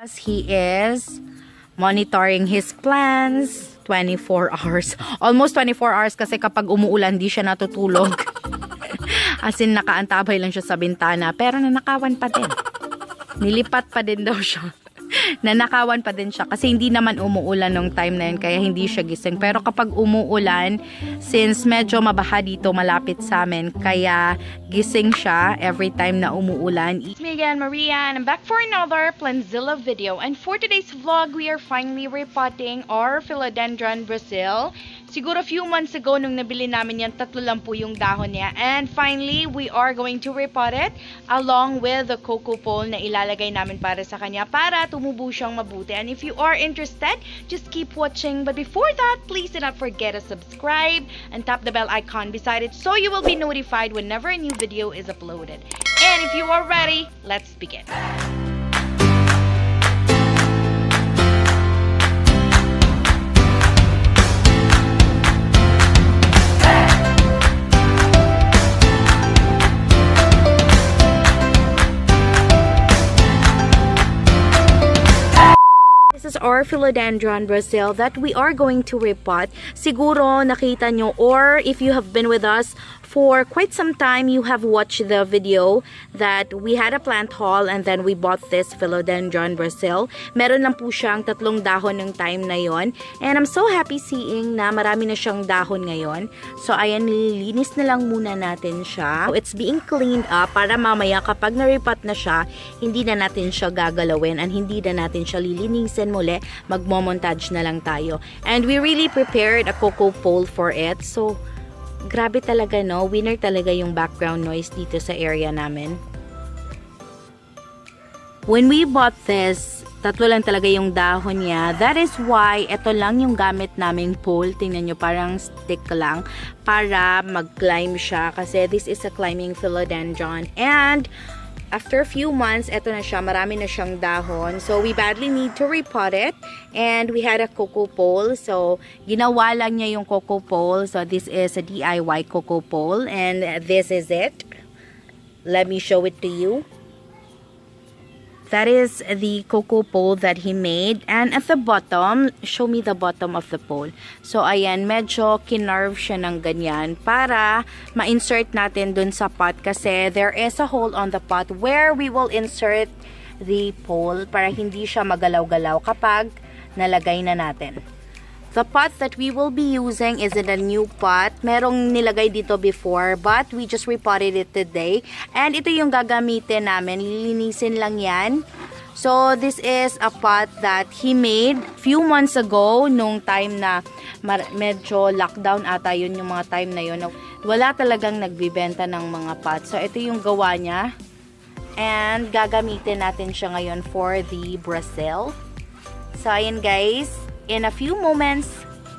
He is monitoring his plants 24 hours. Almost 24 hours kasi kapag umuulan di siya natutulog. As in nakaantabay lang siya sa bintana pero nanakawan pa din. Nilipat pa din daw siya. Nanakawan pa din siya kasi hindi naman umuulan nung time na yun kaya hindi siya gising. Pero kapag umuulan, since medyo mabaha dito malapit sa amin, kaya gising siya every time na umuulan. It's me again, Maria, and I'm back for another PLANTZILLA video. And for today's vlog, we are finally repotting our Philodendron Brasil. Siguro a few months ago, nung nabili namin yan, 3 lang po yung dahon niya. And finally, we are going to repot it along with the Cocopole na ilalagay namin para sa kanya para tumubo siyang mabuti. And if you are interested, just keep watching. But before that, please do not forget to subscribe and tap the bell icon beside it so you will be notified whenever a new video is uploaded. And if you are ready, let's begin. This is our Philodendron Brasil that we are going to repot. Siguro nakita nyo, or if you have been with us for quite some time, you have watched the video that we had a plant haul and then we bought this Philodendron Brasil. Meron lang po siyang 3 dahon ng time na yon. And I'm so happy seeing na marami na siyang dahon ngayon. So ayan, nililinis na lang muna natin siya. So, it's being cleaned up para mamaya kapag na-repot na siya, hindi na natin siya gagalawin and hindi na natin siya lilinisin muli. Magmo-montage na lang tayo. And we really prepared a Cocopole for it. So grabe talaga, no? Winner talaga yung background noise dito sa area namin. When we bought this, 3 lang talaga yung dahon niya. That is why ito lang yung gamit naming pole. Tingnan nyo, parang stick lang para mag-climb siya. Kasi this is a climbing philodendron. And after a few months, eto na siya. Marami na siyang dahon. So, we badly need to repot it. And we had a Cocopole. So, ginawa lang niya yung Cocopole. So, this is a DIY Cocopole. And this is it. Let me show it to you. That is the Cocopole that he made. And at the bottom, show me the bottom of the pole. So, ayan, medyo kinarve siya ng ganyan para ma-insert natin dun sa pot kasi there is a hole on the pot where we will insert the pole para hindi siya magalaw-galaw kapag nalagay na natin. The pot that we will be using is in a new pot. Merong nilagay dito before, but we just repotted it today. And ito yung gagamitin namin. Lilinisin lang yan. So, this is a pot that he made few months ago, nung time na medyo lockdown ata yun, yung mga time na yun. Wala talagang nagbibenta ng mga pot. So, ito yung gawa niya. And gagamitin natin siya ngayon for the Brasil. So, ayan guys. In a few moments,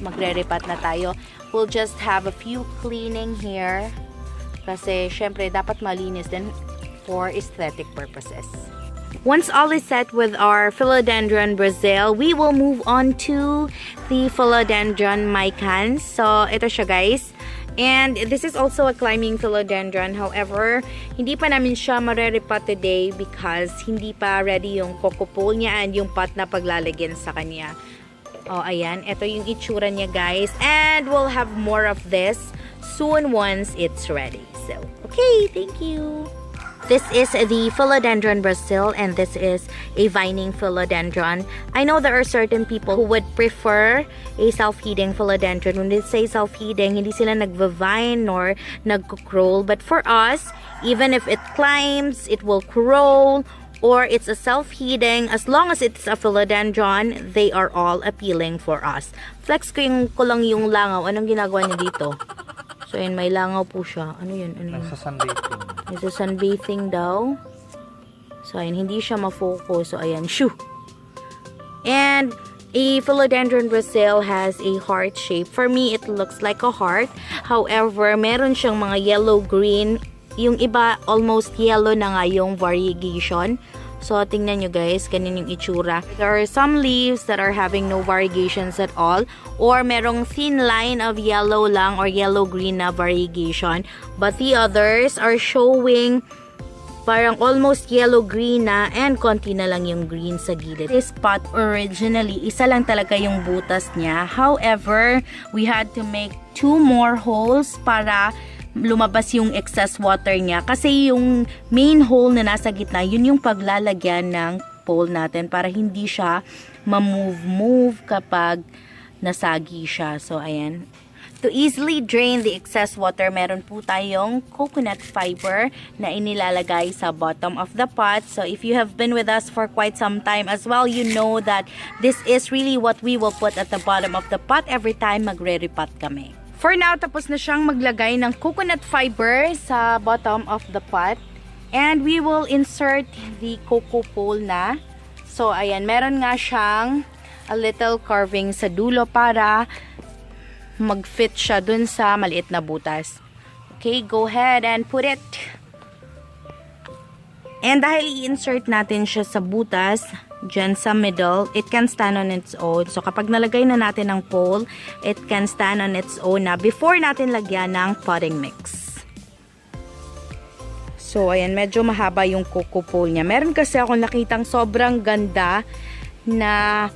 magre-repot na tayo. We'll just have a few cleaning here. Kasi, syempre, dapat malinis din for aesthetic purposes. Once all is set with our Philodendron Brasil, we will move on to the Philodendron Mycans. So, ito siya guys. And this is also a climbing philodendron. However, hindi pa namin siya marerepot today because hindi pa ready yung Cocopole niya and yung pot na paglalagyan sa kanya. Oh, ayan. Ito yung itsura niya, guys. And we'll have more of this soon once it's ready. So, okay. Thank you. This is the Philodendron Brasil and this is a vining philodendron. I know there are certain people who would prefer a self-heating philodendron. When they say self-heating, hindi sila nagva-vine nor nagko-crawl. But for us, even if it climbs, it will crawl, or it's a self-heating, as long as it's a philodendron, they are all appealing for us. Flex ko lang yung langaw. Anong ginagawa niya dito? So, yun, may langaw po siya. Ano yun? Ano yun? Nasa sunbathing. Nasa sunbathing daw. So, ayun, hindi siya ma-focus. So, ayan, shoo! And a Philodendron Brasil has a heart shape. For me, it looks like a heart. However, meron siyang mga yellow-green. Yung iba, almost yellow na nga yung variegation. So, tingnan nyo guys, ganyan yung itsura. There are some leaves that are having no variegations at all. Or merong thin line of yellow lang or yellow-green na variegation. But the others are showing parang almost yellow-green na and konti na lang yung green sa gilid. This pot originally, isa lang talaga yung butas niya. However, we had to make 2 more holes para lumabas yung excess water niya. Kasi yung main hole na nasa gitna, yun yung paglalagyan ng pole natin para hindi siya ma-move kapag nasagi siya. So, ayan. To easily drain the excess water, meron po tayong coconut fiber na inilalagay sa bottom of the pot. So, if you have been with us for quite some time as well, you know that this is really what we will put at the bottom of the pot every time magre-repot kami. For now, tapos na siyang maglagay ng coconut fiber sa bottom of the pot. And we will insert the Cocopole na. So, ayan, meron nga siyang a little carving sa dulo para mag-fit siya dun sa maliit na butas. Okay, go ahead and put it. And dahil i-insert natin siya sa butas, dyan sa middle, it can stand on its own. So, kapag nalagay na natin ng pole, it can stand on its own na before natin lagyan ng potting mix. So, ayan, medyo mahaba yung Cocopole niya. Meron kasi akong nakitang sobrang ganda na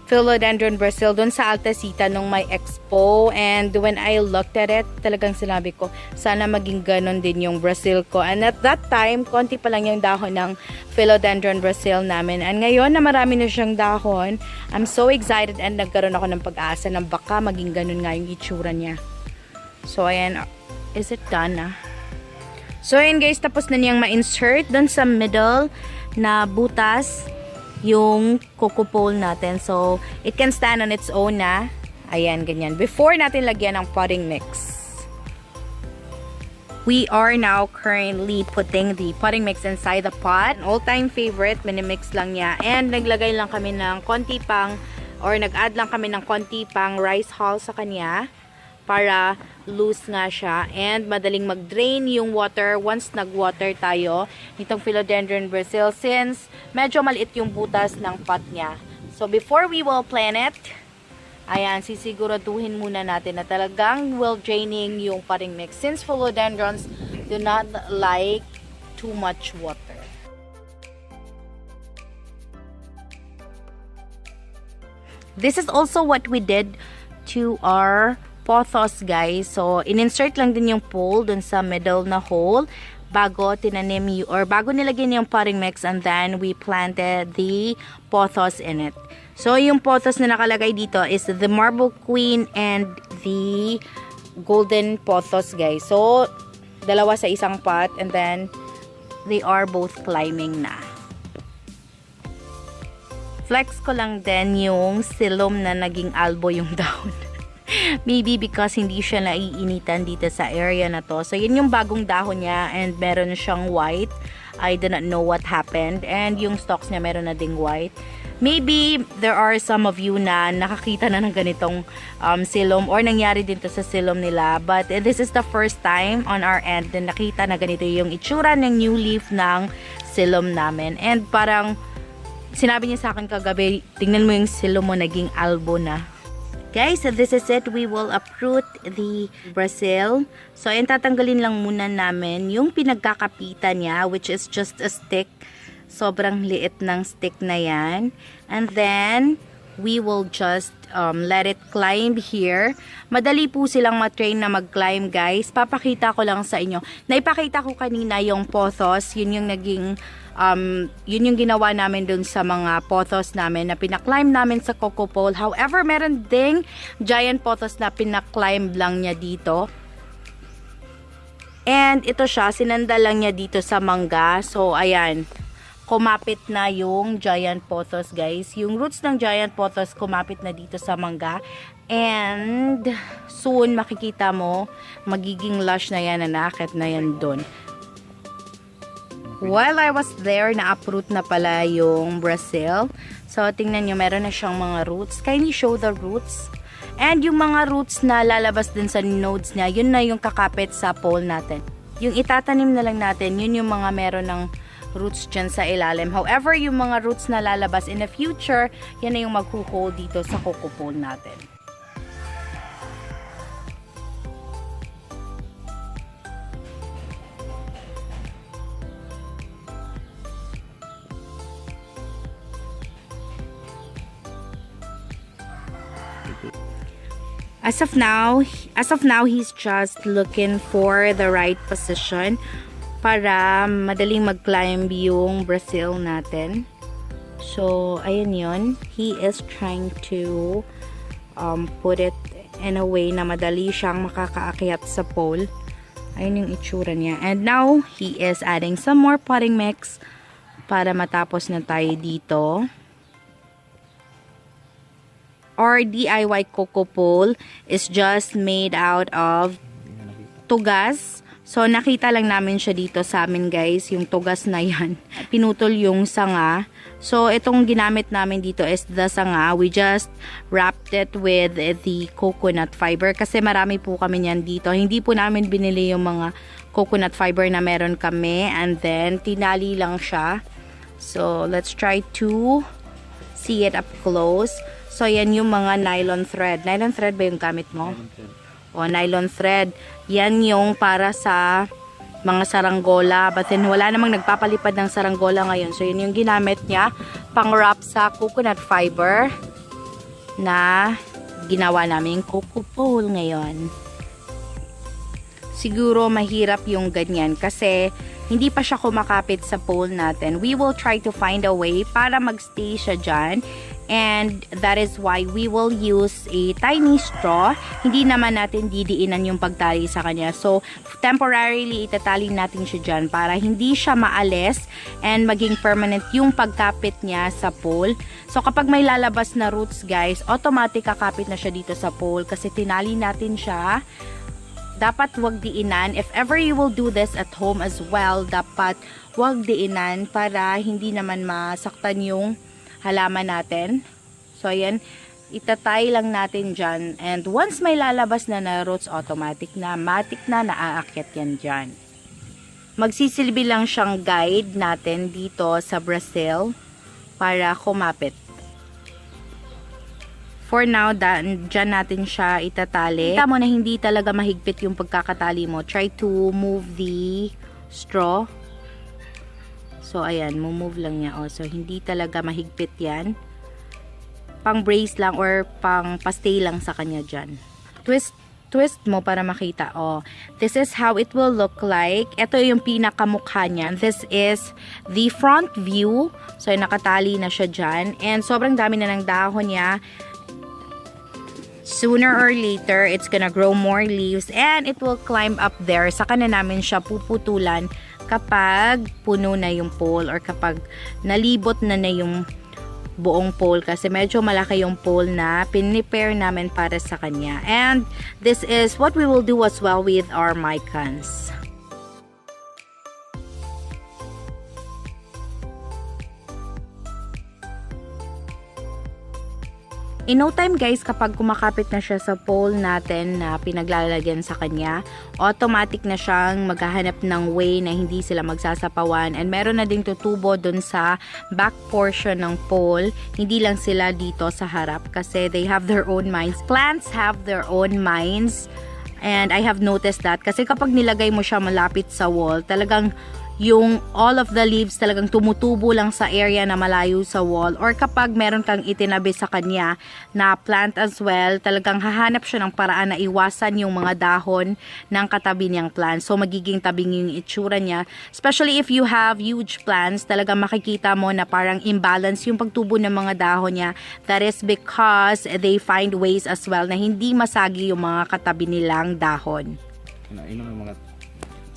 Philodendron Brasil doon sa Altasita nung may expo, and when I looked at it, talagang sinabi ko, sana maging ganon din yung Brasil ko. And at that time, konti pa lang yung dahon ng Philodendron Brasil namin. And ngayon na marami na siyang dahon, I'm so excited and nagkaroon ako ng pag-asa na baka maging ganon nga yung itsura niya. So, ayan, is it done na? So, ayan guys, tapos na niyang ma-insert doon sa middle na butas yung Cocopole natin. So, it can stand on its own na. Ayan, ganyan. Before natin lagyan ng potting mix. We are now currently putting the potting mix inside the pot. All-time favorite, minimix lang niya. And naglagay lang kami ng konti pang, or nag-add lang kami ng konti pang rice hull sa kanya para loose nga siya and madaling mag-drain yung water once nag-water tayo nitong Philodendron Brasil since medyo maliit yung butas ng pot niya. So, before we will plant it, ayan, sisiguraduhin muna natin na talagang well draining yung potting mix since Philodendrons do not like too much water. This is also what we did to our pothos, guys. So, in-insert lang din yung pole dun sa middle na hole bago tinanim or bago nilagyan yung potting mix, and then we planted the pothos in it. So, yung pothos na nakalagay dito is the marble queen and the golden pothos, guys. So, dalawa sa isang pot, and then they are both climbing na. Flex ko lang din yung silom na naging albo yung down. Maybe because hindi siya naiinitan dito sa area na to. So, yun yung bagong dahon niya and meron siyang white. I do not know what happened. And yung stalks niya meron na ding white. Maybe there are some of you na nakakita na ng ganitong silom or nangyari din to sa silom nila. But this is the first time on our end na nakita na ganito yung itsura ng new leaf ng silom namin. And parang sinabi niya sa akin kagabi, tingnan mo yung silom mo naging albo na. Guys, so this is it. We will uproot the Brasil. So, ayan, tatanggalin lang muna namin yung pinagkakapitan niya, which is just a stick. Sobrang liit ng stick na yan. And then, we will just let it climb here. Madali po silang matrain na mag-climb, guys. Papakita ko lang sa inyo. Naipakita ko kanina yung pothos. Yun yung naging yun yung ginawa namin dun sa mga pothos namin na pinaklimb namin sa Cocopole. However, meron ding giant pothos na pinaklimb lang niya dito. And ito siya, sinanda lang niya dito sa mangga. So, ayan, kumapit na yung giant pothos, guys. Yung roots ng giant pothos kumapit na dito sa mangga. And soon, makikita mo, magiging lush na yan, nanakit na yan dun. While I was there, na-uproot na pala yung Brasil. So, tingnan nyo, meron na siyang mga roots. Kindly show the roots. And yung mga roots na lalabas din sa nodes niya, yun na yung kakapit sa pole natin. Yung itatanim na lang natin, yun yung mga meron ng roots dyan sa ilalim. However, yung mga roots na lalabas in the future, yan na yung maghuhold dito sa Cocopole natin. As of now, he's just looking for the right position para madaling mag-climb yung Brazil natin. So, ayun yun. He is trying to put it in a way na madali siyang makakaakyat sa pole. Ayun yung itsura niya. And now, he is adding some more potting mix para matapos na tayo dito. Our DIY Cocopole is just made out of tugas. So, nakita lang namin siya dito sa amin, guys. Yung tugas na yan. Pinutol yung sanga. So, itong ginamit namin dito is the sanga. We just wrapped it with the coconut fiber. Kasi marami po kami yan dito. Hindi po namin binili yung mga coconut fiber na meron kami. And then, tinali lang siya. So, let's try to see it up close. So, yan yung mga nylon thread. Nylon thread ba yung gamit mo? O, nylon thread. Yan yung para sa mga saranggola. But then, wala namang nagpapalipad ng saranggola ngayon. So, yun yung ginamit niya. Pang-wrap sa coconut fiber na ginawa namin Cocopole ngayon. Siguro, mahirap yung ganyan kasi hindi pa siya kumakapit sa pole natin. We will try to find a way para magstay siya dyan. And that is why we will use a tiny straw. Hindi naman natin didiinan yung pagtali sa kanya. So, temporarily, itatali natin siya dyan para hindi siya maalis and maging permanent yung pagkapit niya sa pole. So, kapag may lalabas na roots, guys, automatic kakapit na siya dito sa pole kasi tinali natin siya. Dapat wag diinan. If ever you will do this at home as well, dapat wag diinan para hindi naman masaktan yung halaman natin. So, ayan. Itatay lang natin dyan. And once may lalabas na na roots, automatic na, matik na, naaakyat yan dyan. Magsisilbi lang siyang guide natin dito sa Brazil para kumapit. For now, dyan natin siya itatali. Kita mo na hindi talaga mahigpit yung pagkakatali mo. Try to move the straw. So, ayan, move lang niya. Oh, so, hindi talaga mahigpit yan. Pang brace lang or pang pastay lang sa kanya dyan. Twist mo para makita. Oh, this is how it will look like. Ito yung pinakamukha niya. This is the front view. So, nakatali na siya dyan. And sobrang dami na ng dahon niya. Sooner or later, it's gonna grow more leaves and it will climb up there. Saka na namin siya puputulan kapag puno na yung pole or kapag nalibot na yung buong pole kasi medyo malaki yung pole na pinipare namin para sa kanya. And this is what we will do as well with our micans. In no time, guys, kapag kumakapit na siya sa pole natin na pinaglalagyan sa kanya, automatic na siyang maghahanap ng way na hindi sila magsasapawan. And meron na ding tutubo dun sa back portion ng pole. Hindi lang sila dito sa harap kasi they have their own minds. Plants have their own minds. And I have noticed that kasi kapag nilagay mo siya malapit sa wall, talagang yung all of the leaves talagang tumutubo lang sa area na malayo sa wall, or kapag meron kang itinabi sa kanya na plant as well, talagang hahanap siya ng paraan na iwasan yung mga dahon ng katabi niyang plant. So magiging tabing yung itsura niya, especially if you have huge plants. Talagang makikita mo na parang imbalance yung pagtubo ng mga dahon niya. That is because they find ways as well na hindi masagi yung mga katabi nilang dahon.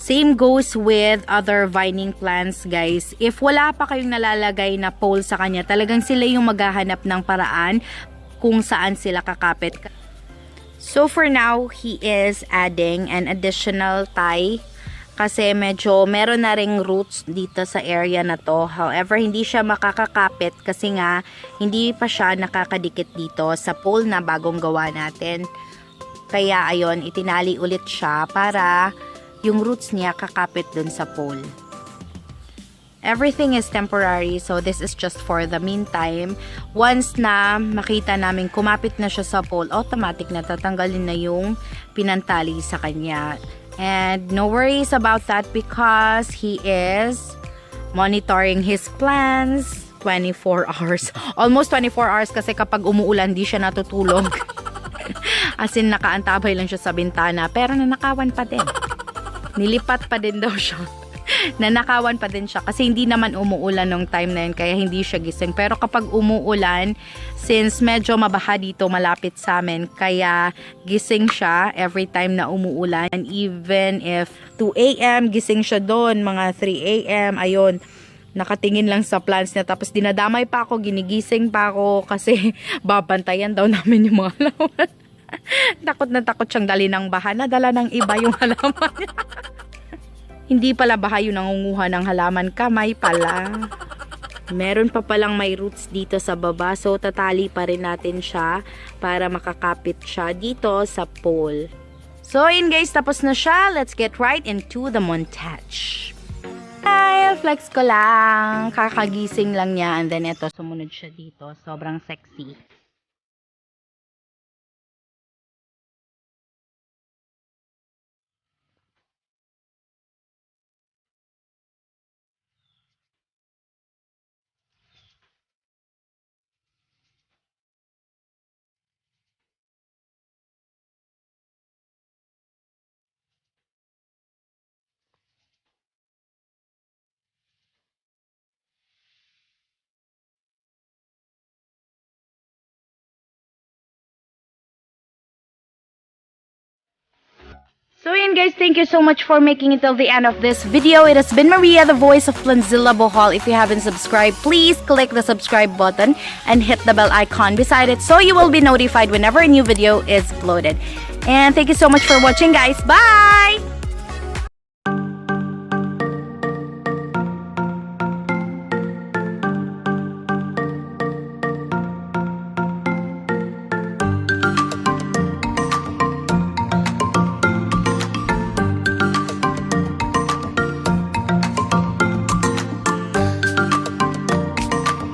Same goes with other vining plants, guys. If wala pa kayong nalalagay na pole sa kanya, talagang sila yung maghahanap ng paraan kung saan sila kakapit. So for now, he is adding an additional tie kasi medyo meron na ring roots dito sa area na to. However, hindi siya makakakapit kasi nga hindi pa siya nakakadikit dito sa pole na bagong gawa natin. Kaya ayon, itinali ulit siya para yung roots niya kakapit dun sa pole. Everything is temporary, so this is just for the meantime. Once na makita namin kumapit na siya sa pole, automatic na tatanggalin na yung pinantali sa kanya. And no worries about that because he is monitoring his plants 24 hours. Almost 24 hours kasi kapag umuulan di siya natutulog. As in, nakaantabay lang siya sa bintana, pero nanakawan pa din. Nilipat pa din daw siya. Nanakawan pa din siya kasi hindi naman umuulan nung time na yun, kaya hindi siya gising. Pero kapag umuulan, since medyo mabaha dito malapit sa amin, kaya gising siya every time na umuulan. And even if 2 a.m. gising siya doon, mga 3 a.m. ayun, nakatingin lang sa plants niya. Tapos dinadamay pa ako, ginigising pa ako kasi babantayan daw namin yung mga halaman. Takot na takot siyang dali ng baha. Nadala ng iba yung halaman niya. Hindi pala baha yung nangunguha ng halaman, kamay pala. Meron pa palang may roots dito sa baba, so tatali pa rin natin siya para makakapit siya dito sa pole. So yun guys, tapos na siya. Let's get right into the montage. Ay, flex ko lang. Kakagising lang niya, and then ito, sumunod siya dito. Sobrang sexy. So yun guys, thank you so much for making it till the end of this video. It has been Maria, the voice of PLANTZILLA BHL. If you haven't subscribed, please click the subscribe button and hit the bell icon beside it so you will be notified whenever a new video is uploaded. And thank you so much for watching guys. Bye!